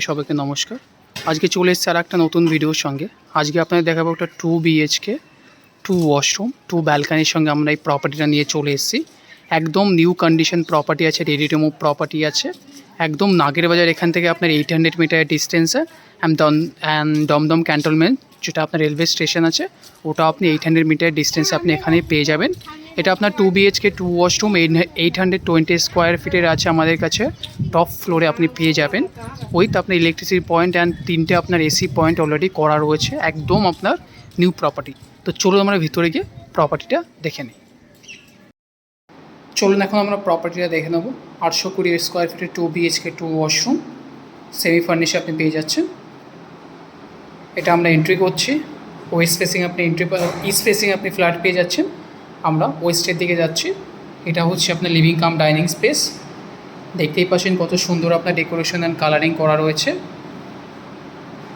সবাইকে নমস্কার। আজকে চলে এসেছি আর একটা নতুন ভিডিওর সঙ্গে। আজকে আপনাদের দেখাবো একটা 2 বিএইচকে 2 ওয়াশরুম 2 ব্যালকানির সঙ্গে আমরা এই প্রপার্টিটা নিয়ে চলে এসেছি। একদম নিউ কন্ডিশন প্রপার্টি আছে, রেডি টু মুভ প্রপার্টি আছে। একদম নাগের বাজার এখান থেকে আপনার 800 মিটার ডিস্টেন্সে অ্যান্ড দমদম ক্যান্টনমেন্ট যেটা আপনার রেলওয়ে স্টেশন আছে ওটা আপনি 800 মিটার ডিস্টেন্সে আপনি এখানেই পেয়ে যাবেন। এটা আপনার 2 বিএইচকে 2 ওয়াশরুম 820 স্কোয়ার ফিটের আছে আমাদের কাছে। টপ ফ্লোরে আপনি পেয়ে যাবেন উইথ আপনার ইলেকট্রিসিটি পয়েন্ট অ্যান্ড 3টে আপনার এসি পয়েন্ট অলরেডি করা রয়েছে। একদম আপনার নিউ প্রপার্টি। তো চলুন আমরা ভিতরে গিয়ে প্রপার্টিটা দেখে নিই। চলুন এখন আমরা প্রপার্টিটা দেখে নেব। 820 স্কোয়ার ফিটের 2 বিএইচকে 2 ওয়াশরুম সেমি ফার্নিশে আপনি পেয়ে যাচ্ছেন। এটা আমরা এন্ট্রি করছি। ওয়েস্ট ফেসিং আপনি ইস্ট ফেসিং আপনি ফ্ল্যাট পেয়ে যাচ্ছেন। আমরা ওয়েস্টের দিকে যাচ্ছি। এটা হচ্ছে আপনার লিভিং কাম ডাইনিং স্পেস। দেখতেই পাচ্ছেন কত সুন্দর আপনার ডেকোরেশন অ্যান্ড কালারিং করা রয়েছে।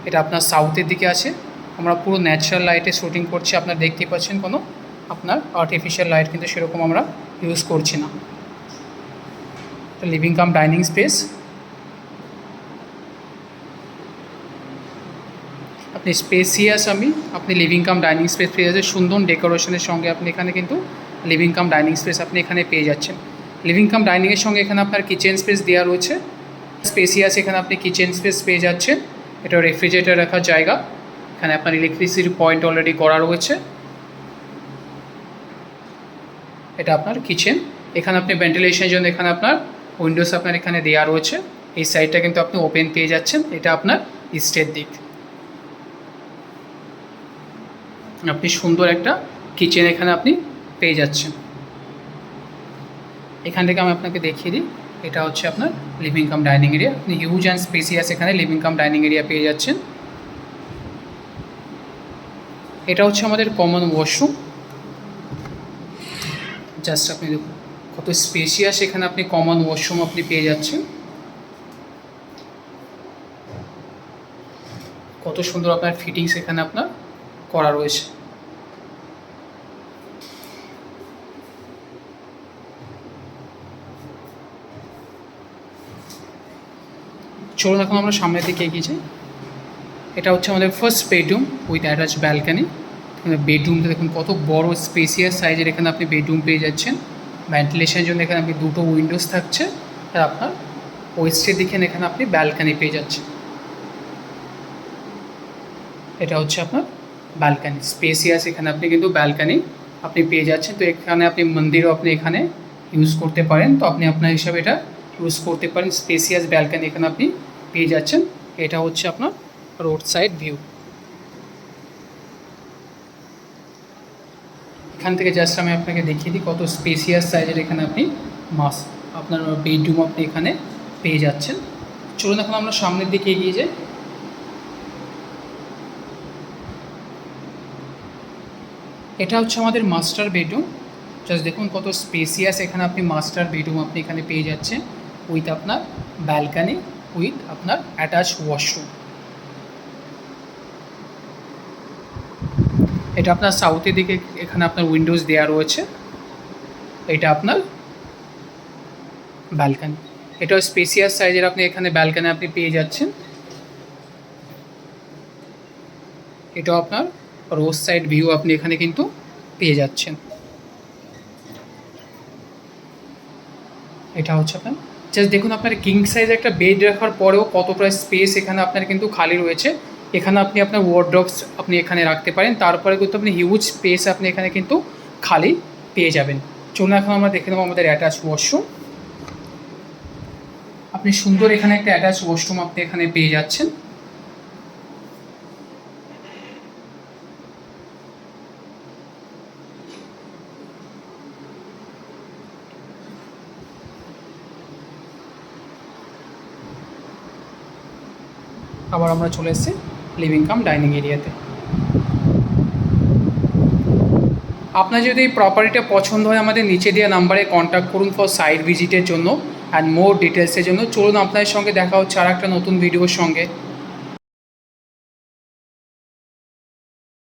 এটা আপনার সাউথের দিকে আছে। আমরা পুরো ন্যাচারাল লাইটে শুটিং করছি। আপনার দেখতেই পাচ্ছেন কোনো আপনার আর্টিফিশিয়াল লাইট কিন্তু সেরকম আমরা ইউজ করছি না। এটা লিভিং কাম ডাইনিং স্পেস। আপনি স্পেসিয়াস আপনি লিভিং কাম ডাইনিং স্পেস পেয়ে যাচ্ছেন। সুন্দর ডেকোরেশনের সঙ্গে আপনি এখানে কিন্তু লিভিং কাম ডাইনিং স্পেস আপনি এখানে পেয়ে যাচ্ছেন। লিভিং কাম ডাইনিংয়ের সঙ্গে এখানে আপনার কিচেন স্পেস দেওয়া রয়েছে। স্পেসিয়াস এখানে আপনি কিচেন স্পেস পেয়ে যাচ্ছেন। এটা রেফ্রিজারেটর রাখার জায়গা। এখানে আপনার ইলেকট্রিসিটি পয়েন্ট অলরেডি করা রয়েছে। এটা আপনার কিচেন। এখানে আপনি ভেন্টিলেশনের জন্য এখানে আপনার উইন্ডোজ আপনার এখানে দেওয়া রয়েছে। এই সাইডটা কিন্তু আপনি ওপেন পেয়ে যাচ্ছেন। এটা আপনার ইস্টের দিক। আপনি সুন্দর একটা কিচেন এখানে আপনি পেয়ে যাচ্ছেন। এখান থেকে আমি আপনাকে দেখিয়ে দিই। এটা হচ্ছে আপনার লিভিং কাম ডাইনিং এরিয়া। আপনি হিউজ অ্যান্ড স্পেসিয়াস এখানে লিভিং কাম ডাইনিং এরিয়া পেয়ে যাচ্ছেন। এটা হচ্ছে আমাদের কমন ওয়াশরুম। জাস্ট আপনি দেখুন কত স্পেসিয়াস এখানে আপনি কমন ওয়াশরুম আপনি পেয়ে যাচ্ছেন। কত সুন্দর আপনার ফিটিংস এখানে আপনার করা রয়েছে। চলুন এখন আমরা সামনের দিকে এগিয়ে যাই। এটা হচ্ছে আমাদের first bedroom with attach balcony. বেডরুমটা দেখুন কত বড় স্পেসিয়াস সাইজের এখানে আপনি বেডরুম পেয়ে যাচ্ছেন। ভেন্টিলেশনের জন্য এখানে আপনি দুটো উইন্ডোজ থাকছে। আর আপনার ওয়েস্টের দিকে এখানে আপনি ব্যালকানি পেয়ে যাচ্ছেন। এটা হচ্ছে আপনার ব্যালকানি স্পেসিয়াস এখানে আপনি কিন্তু ব্যালকানি আপনি পেয়ে যাচ্ছেন। তো এখানে আপনি মন্দিরও আপনি এখানে ইউজ করতে পারেন। তো আপনি আপনার হিসাবে এটা ইউজ করতে পারেন। স্পেসিয়াস ব্যালকানি এখানে আপনি পেয়ে যাচ্ছেন। এটা হচ্ছে আপনার রোড সাইড ভিউ। এখান থেকে জাস্ট আমি আপনাকে দেখিয়ে দিই কত স্পেসিয়াস সাইজের এখানে আপনি আপনার বেডরুম আপনি এখানে পেয়ে যাচ্ছেন। চলুন এখন আমরা সামনের দিকে এগিয়ে যাই। এটা হচ্ছে আমাদের মাস্টার বেডরুম। জাস্ট দেখুন কত স্পেসিয়াস এখানে আপনি মাস্টার বেডরুম আপনি এখানে পেয়ে যাচ্ছেন উইথ আপনার ব্যালকানি উইথ আপনার অ্যাটাচ ওয়াশরুম। এটা আপনার সাউথের দিকে এখানে আপনার উইন্ডোজ দেওয়া রয়েছে। এটা আপনার ব্যালকানি। এটাও স্পেসিয়াস সাইজের আপনি এখানে ব্যালকানি আপনি পেয়ে যাচ্ছেন। এটাও আপনার রোড সাইড ভিউ আপনি এখানে কিন্তু পেয়ে যাচ্ছেন। এটা হচ্ছে আপনার জাস্ট দেখুন আপনার কিং সাইজ একটা বেড রাখার পরেও কতটা স্পেস এখানে আপনার কিন্তু খালি রয়েছে। এখানে আপনি আপনার ওয়ার্ড্রপস আপনি এখানে রাখতে পারেন। তারপরে কিন্তু আপনি হিউজ স্পেস আপনি এখানে কিন্তু খালি পেয়ে যাবেন। চলুন এখন আমরা দেখে নেবো আমাদের অ্যাটাচ ওয়াশরুম। আপনি সুন্দর এখানে একটা অ্যাটাচ ওয়াশরুম আপনি এখানে পেয়ে যাচ্ছেন। আবার আমরা চলে এসেছি লিভিং কাম ডাইনিং এরিয়াতে। আপনার যদি এই প্রপার্টিটা পছন্দ হয় আমাদের নিচে দেওয়া নাম্বারে কন্ট্যাক্ট করুন ফর সাইট ভিজিটের জন্য অ্যান্ড মোর ডিটেলসের জন্য। চলুন আপনাদের সঙ্গে দেখা হচ্ছে আর একটা নতুন ভিডিওর সঙ্গে।